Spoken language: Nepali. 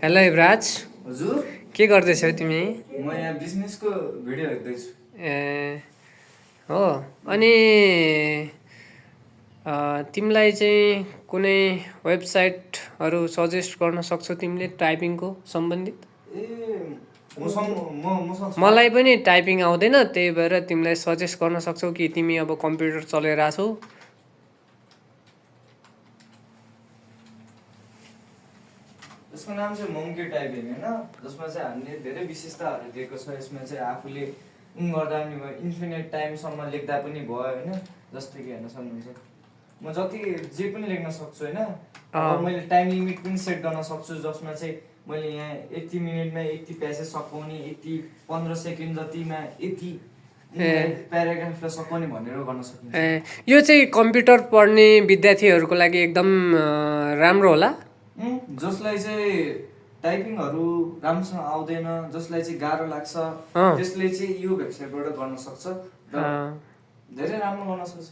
हेलो युवराज, हजुर के गर्दैछौ तिमी? म यहाँ बिजनेसको भिडियो हेर्दैछु। ए हो, अनि तिमीलाई चाहिँ कुनै वेबसाइटहरू सजेस्ट गर्न सक्छौ तिमीले टाइपिङको सम्बन्धित? ए मसँग छ। मलाई पनि टाइपिङ आउँदैन, त्यही भएर तिमीलाई सजेस्ट गर्न सक्छौ कि तिमी अब कम्प्युटर चलाइरहेछौ। यसको नाम चाहिँ मङ्की टाइपिङ होइन, जसमा चाहिँ हामीले धेरै विशेषताहरू दिएको छ। यसमा चाहिँ आफूले गर्दा पनि भयो, इन्फिनिट टाइमसम्म लेख्दा पनि भयो होइन। जस्तै कि हेर्न सक्नुहुन्छ, म जति जे पनि लेख्न सक्छु होइन। अब मैले टाइम लिमिट पनि सेट गर्न सक्छु, जसमा चाहिँ मैले यहाँ यति मिनटमा यति प्यासेज सकाउने, यति 15 सेकेन्ड जतिमा यति प्याराग्राफलाई सकाउने भनेर गर्न सकिन्छ। यो चाहिँ कम्प्युटर पढ्ने विद्यार्थीहरूको लागि एकदम राम्रो होला। जसलाई चाहिँ टाइपिङहरू राम्रोसँग आउँदैन, जसलाई चाहिँ गाह्रो लाग्छ, त्यसले चाहिँ यो वेबसाइटबाट गर्न सक्छ र धेरै राम्रो गर्न सक्छ।